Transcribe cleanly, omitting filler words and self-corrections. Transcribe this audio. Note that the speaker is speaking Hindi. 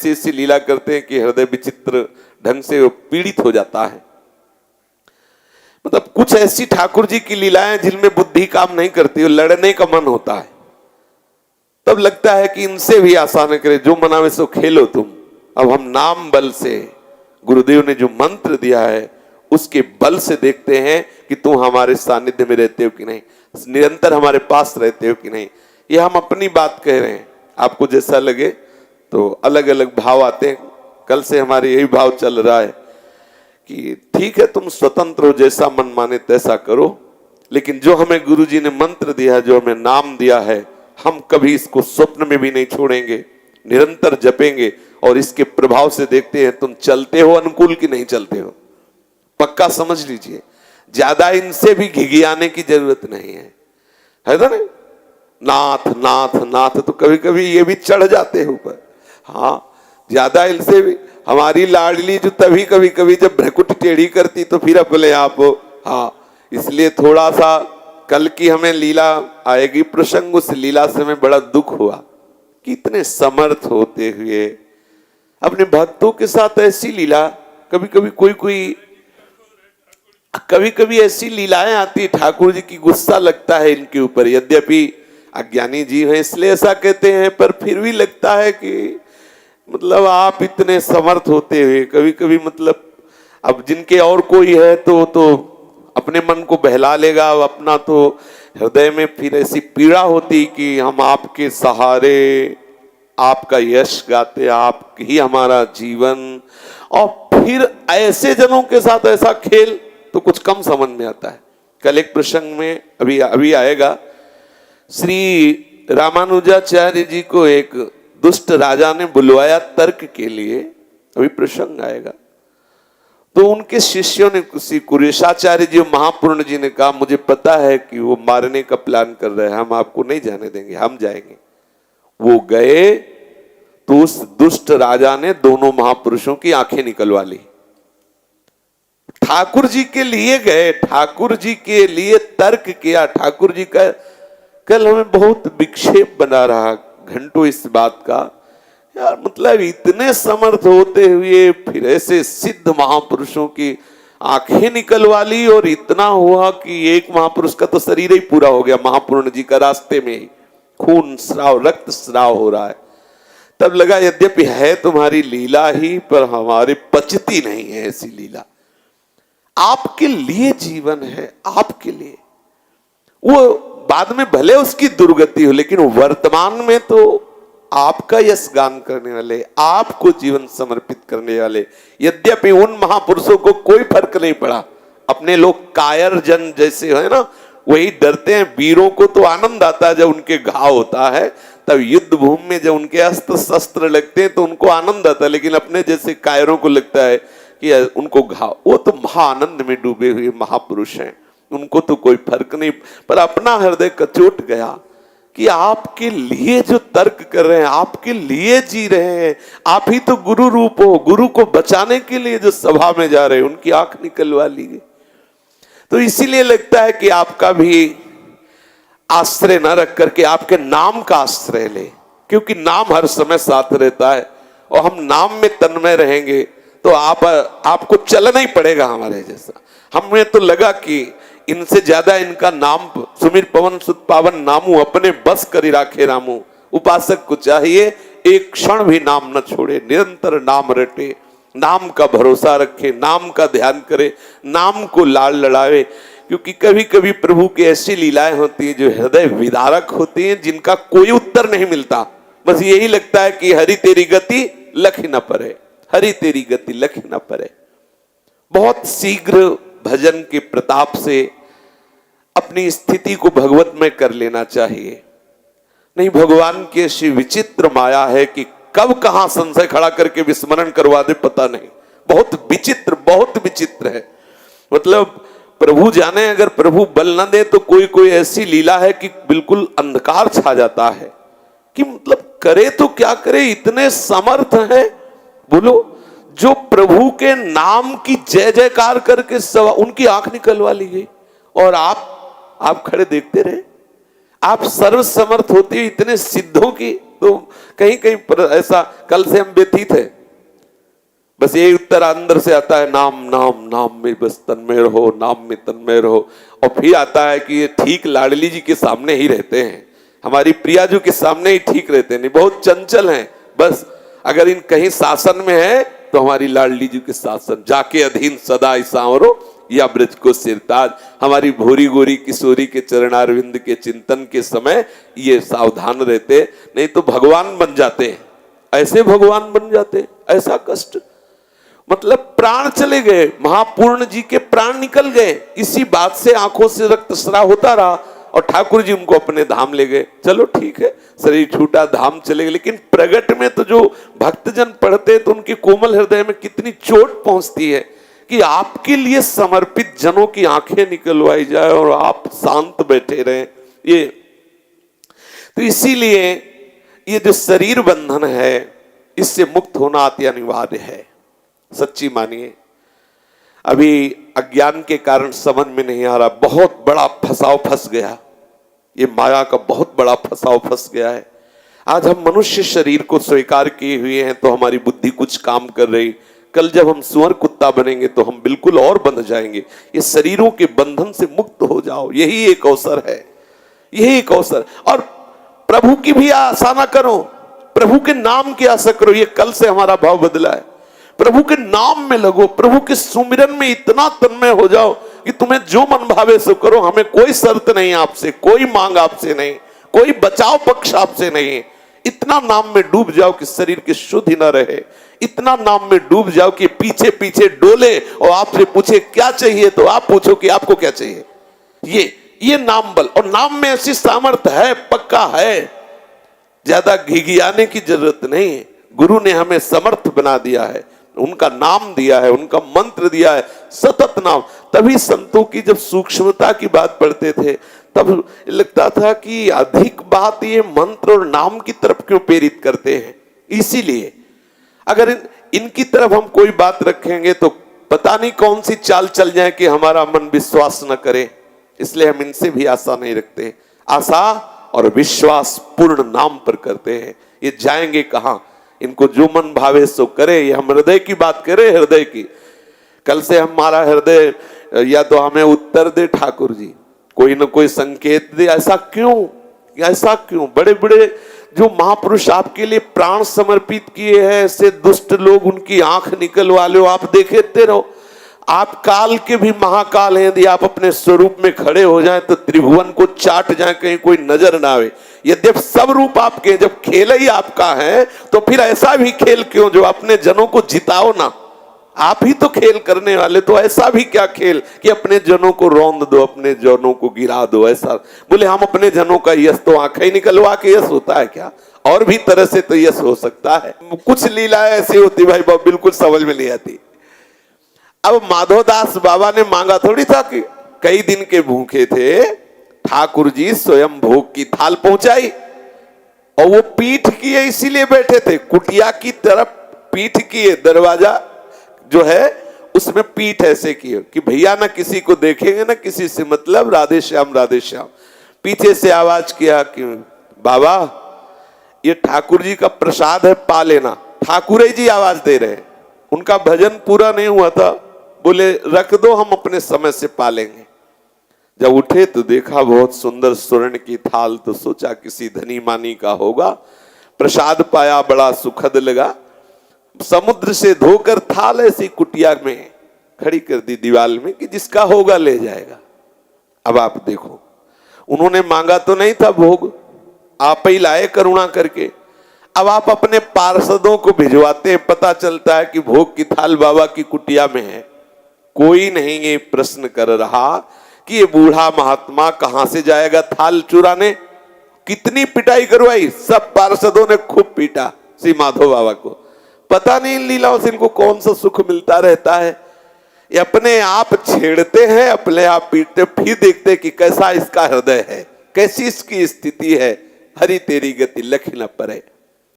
ऐसी लीला करते हैं कि हृदय विचित्र ढंग से पीड़ित हो जाता है। मतलब कुछ ऐसी ठाकुर जी की लीलाएं जिनमें बुद्धि काम नहीं करती, लड़ने का मन होता है, तब लगता है कि इनसे भी आसान करे, जो मनावे सो खेलो तुम। अब हम नाम बल से, गुरुदेव ने जो मंत्र दिया है उसके बल से देखते हैं कि तुम हमारे सानिध्य में रहते हो कि नहीं, निरंतर हमारे पास रहते हो कि नहीं। ये हम अपनी बात कह रहे हैं, आपको जैसा लगे तो अलग अलग भाव आते हैं। कल से हमारे यही भाव चल रहा है कि ठीक है, तुम स्वतंत्र हो, जैसा मन माने तैसा करो, लेकिन जो हमें गुरुजी ने मंत्र दिया है, जो हमें नाम दिया है, हम कभी इसको स्वप्न में भी नहीं छोड़ेंगे, निरंतर जपेंगे। और इसके प्रभाव से देखते हैं तुम चलते हो अनुकूल कि नहीं चलते हो। पक्का समझ लीजिए, ज्यादा इनसे भी घिघियाने की जरूरत नहीं है ना। नाथ नाथ नाथ तो कभी कभी ये भी चढ़ जाते हैं ऊपर। हाँ, ज्यादा इनसे भी हमारी लाडली जो तभी कभी कभी जब भ्रकुट टेढ़ी करती तो फिर अपने आप हो। हाँ, इसलिए थोड़ा सा कल की हमें लीला आएगी प्रसंग, उस लीला से हमें बड़ा दुख हुआ कि इतने समर्थ होते हुए अपने भक्तों के साथ ऐसी लीला, कभी कभी ऐसी लीलाएं आती है ठाकुर जी की गुस्सा लगता है इनके ऊपर। यद्यपि अज्ञानी जी हैं इसलिए ऐसा कहते हैं, पर फिर भी लगता है कि मतलब आप इतने समर्थ होते हुए कभी कभी, मतलब अब जिनके और कोई है तो अपने मन को बहला लेगा, अब अपना तो हृदय में फिर ऐसी पीड़ा होती कि हम आपके सहारे, आपका यश गाते, आप ही हमारा जीवन। और फिर ऐसे जनों के साथ ऐसा खेल तो कुछ कम समझ में आता है। कल एक प्रसंग में अभी आएगा, श्री रामानुजाचार्य जी को एक दुष्ट राजा ने बुलवाया तर्क के लिए, अभी प्रसंग आएगा। तो उनके शिष्यों ने, कुरेशाचार्य जी महापूर्ण जी ने कहा, मुझे पता है कि वो मारने का प्लान कर रहे हैं, हम आपको नहीं जाने देंगे, हम जाएंगे। वो गए तो उस दुष्ट राजा ने दोनों महापुरुषों की आंखें निकलवा ली। ठाकुर जी के लिए गए, ठाकुर जी के लिए तर्क किया। ठाकुर जी का कल हमें बहुत विक्षेप बना रहा घंटों इस बात का, यार मतलब इतने समर्थ होते हुए फिर ऐसे सिद्ध महापुरुषों की आंखें निकलवा ली। और इतना हुआ कि एक महापुरुष का तो शरीर ही पूरा हो गया, महापूर्ण जी का, रास्ते में ही खून स्राव, रक्त स्राव हो रहा है। तब लगा यद्यपि है तुम्हारी लीला ही, पर हमारे पचती नहीं है ऐसी लीला। आपके लिए जीवन है, आपके लिए। वो बाद में भले उसकी दुर्गति हो, लेकिन वर्तमान में तो आपका यश गान करने वाले, आपको जीवन समर्पित करने वाले। यद्यपि उन महापुरुषों को कोई फर्क नहीं पड़ा, अपने लोग कायर जन जैसे है ना, वही डरते हैं। वीरों को तो आनंद आता है जब उनके घाव होता है, तब युद्ध भूमि में जब उनके अस्त्र शस्त्र लगते हैं तो उनको आनंद आता है, लेकिन अपने जैसे कायरों को लगता है कि उनको घाव। वो तो महाआनंद में डूबे हुए महापुरुष हैं, उनको तो कोई फर्क नहीं। पर अपना हृदय कचोट गया कि आपके लिए जो तर्क कर रहे हैं, आपके लिए जी रहे हैं, आप ही तो गुरु रूप हो, गुरु को बचाने के लिए जो सभा में जा रहे हैं, उनकी आंख निकलवा ली गई। तो इसीलिए लगता है कि आपका भी आश्रय न रख करके आपके नाम का आश्रय ले, क्योंकि नाम हर समय साथ रहता है। और हम नाम में तन्मय रहेंगे तो आपको चलना ही पड़ेगा हमारे जैसा। हमें तो लगा कि इनसे ज्यादा इनका नाम, सुमिर पवन सुत पावन नामू, अपने बस करी राखे रामू। उपासक को चाहिए एक क्षण भी नाम न छोड़े, निरंतर नाम रटे, नाम का भरोसा रखे, नाम का ध्यान करे, नाम को लाल लड़ावे। क्योंकि कभी कभी प्रभु की ऐसी लीलाएं होती हैं जो हृदय विदारक होती हैं, जिनका कोई उत्तर नहीं मिलता। बस यही लगता है कि हरि तेरी गति लख न परे, हरि तेरी गति लख न परे। बहुत शीघ्र भजन के प्रताप से अपनी स्थिति को भगवतमय कर लेना चाहिए। नहीं, भगवान की ऐसी विचित्र माया है कि कब कहां संशय खड़ा करके विस्मरण करवा दे पता नहीं। बहुत विचित्र है। मतलब प्रभु जाने, अगर प्रभु बल न दे तो कोई ऐसी लीला है कि बिल्कुल अंधकार छा जाता है कि मतलब करे तो क्या करे, इतने समर्थ है। बोलो, जो प्रभु के नाम की जय जयकार करके उनकी आंख निकलवा ली गई और आप खड़े देखते रहे। आप सर्वसमर्थ होते हो इतने सिद्धों की, तो कहीं कहीं ऐसा कल से हम व्यतीत है, बस ये उत्तर अंदर से आता है, नाम नाम नाम में बस तन्मय रहो, नाम में तन्मय रहो। और फिर आता है कि ये ठीक लाडली जी के सामने ही रहते हैं, हमारी प्रियाजू के सामने ही ठीक रहते हैं, नहीं बहुत चंचल हैं, बस अगर इन कहीं शासन में है तो हमारी लाडली जी के शासन, जाके अधीन सदा सांवरो या ब्रज को सिरताज। हमारी भूरी गोरी किशोरी के चरणारविंद के चिंतन के समय ये सावधान रहते, नहीं तो भगवान बन जाते हैं, ऐसे भगवान बन जाते, ऐसा कष्ट, मतलब प्राण चले गए, महापूर्ण जी के प्राण निकल गए, इसी बात से आंखों से रक्तस्राव होता रहा और ठाकुर जी उनको अपने धाम ले गए। चलो ठीक है, शरीर छूटा, धाम चले गए, लेकिन प्रगट में तो जो भक्तजन पढ़ते हैं तो उनके कोमल हृदय में कितनी चोट पहुंचती है कि आपके लिए समर्पित जनों की आंखें निकलवाई जाए और आप शांत बैठे रहे। ये तो इसीलिए ये जो शरीर बंधन है, इससे मुक्त होना अति अनिवार्य है। सच्ची मानिए, अभी अज्ञान के कारण समझ में नहीं आ रहा, बहुत बड़ा फंसाव फंस गया, ये माया का बहुत बड़ा फंसाव फंस गया है। आज हम मनुष्य शरीर को स्वीकार किए हुए हैं तो हमारी बुद्धि कुछ काम कर रही, कल जब हम सुअर कुत्ता बनेंगे तो हम बिल्कुल और बंध जाएंगे। ये शरीरों के बंधन से मुक्त हो जाओ, यही एक अवसर है, यही एक अवसर। और प्रभु की भी आशा ना करो, प्रभु के नाम की आशा करो। ये कल से हमारा भाव बदला है, प्रभु के नाम में लगो, प्रभु के सुमिरन में इतना तन्मय हो जाओ कि तुम्हें जो मन भावे सो करो, हमें कोई शर्त नहीं आपसे, कोई मांग आपसे नहीं, कोई बचाव पक्ष आपसे नहीं। इतना नाम में डूब जाओ कि शरीर की शुद्ध ही ना रहे, इतना नाम में डूब जाओ कि पीछे पीछे डोले और आपसे पूछे क्या चाहिए तो आप पूछो कि आपको क्या चाहिए। ये नाम बल, और नाम में ऐसी सामर्थ्य है, पक्का है, ज्यादा घिघियाने की जरूरत नहीं है। गुरु ने हमें समर्थ बना दिया है, उनका नाम दिया है, उनका मंत्र दिया है, सतत नाम। तभी संतों की जब सूक्ष्मता की बात पढ़ते थे तब लगता था कि अधिक बात ये मंत्र और नाम की तरफ क्यों प्रेरित करते हैं। इसीलिए अगर इनकी तरफ हम कोई बात रखेंगे तो पता नहीं कौन सी चाल चल जाए कि हमारा मन विश्वास न करे, इसलिए हम इनसे भी आशा नहीं रखते। आशा और विश्वास पूर्ण नाम पर करते हैं। ये जाएंगे कहां, इनको जो मन भावे सो करे। ये हम हृदय की बात करें, हृदय की। कल से हमारा हृदय या तो हमें उत्तर दे ठाकुर जी, कोई ना कोई संकेत दे, ऐसा क्यों, ऐसा क्यों। बड़े बड़े जो महापुरुष आपके लिए प्राण समर्पित किए हैं, ऐसे दुष्ट लोग उनकी आंख निकलवा लो, आप देखते रहो। आप काल के भी महाकाल हैं, यदि आप अपने स्वरूप में खड़े हो जाएं तो त्रिभुवन को चाट जाए, कहीं कोई नजर ना आवे। यद्यपि सब रूप आपके, जब खेल ही आपका है तो फिर ऐसा भी खेल क्यों जो अपने जनों को जिताओ ना। आप ही तो खेल करने वाले, तो ऐसा भी क्या खेल कि अपने जनों को रौंद दो, अपने जनों को गिरा दो। ऐसा बोले हम अपने जनों का यश तो आंखें ही निकलवा के यश होता है क्या, और भी तरह से तो यश हो सकता है। कुछ लीलाएं ऐसी होती भाई बिल्कुल समझ में नहीं आती। अब माधोदास बाबा ने मांगा थोड़ी था कि कई दिन के भूखे थे, ठाकुर जी स्वयं भोग की थाल पहुंचाई और वो पीठ किए इसीलिए बैठे थे, कुटिया की तरफ पीठ किए, दरवाजा जो है उसमें पीठ ऐसे किए कि भैया ना किसी को देखेंगे ना किसी से मतलब, राधे श्याम राधे श्याम। पीछे से आवाज किया कि बाबा ये ठाकुर जी का प्रसाद है, पा लेना। ठाकुर जी आवाज दे रहे हैं, उनका भजन पूरा नहीं हुआ था, बोले रख दो हम अपने समय से पा लेंगे। जब उठे तो देखा बहुत सुंदर स्वर्ण की थाल, तो सोचा किसी धनी मानी का होगा। प्रसाद पाया, बड़ा सुखद लगा। समुद्र से धोकर थाल ऐसी कुटिया में खड़ी कर दी दीवाल में कि जिसका होगा ले जाएगा। अब आप देखो, उन्होंने मांगा तो नहीं था भोग, आप ही लाए करुणा करके। अब आप अपने पार्षदों को भिजवाते हैं, पता चलता है कि भोग की थाल बाबा की कुटिया में है। कोई नहीं ये प्रश्न कर रहा कि ये बूढ़ा महात्मा कहां से जाएगा थाल चुराने। कितनी पिटाई करवाई, सब पार्षदों ने खूब पीटा श्री माधव बाबा को। पता नहीं इन लीलाओं से इनको कौन सा सुख मिलता रहता है। ये अपने आप छेड़ते हैं, अपने आप पीटते, फिर देखते कि कैसा इसका हृदय है, कैसी इसकी स्थिति है। हरि तेरी गति लख न परे।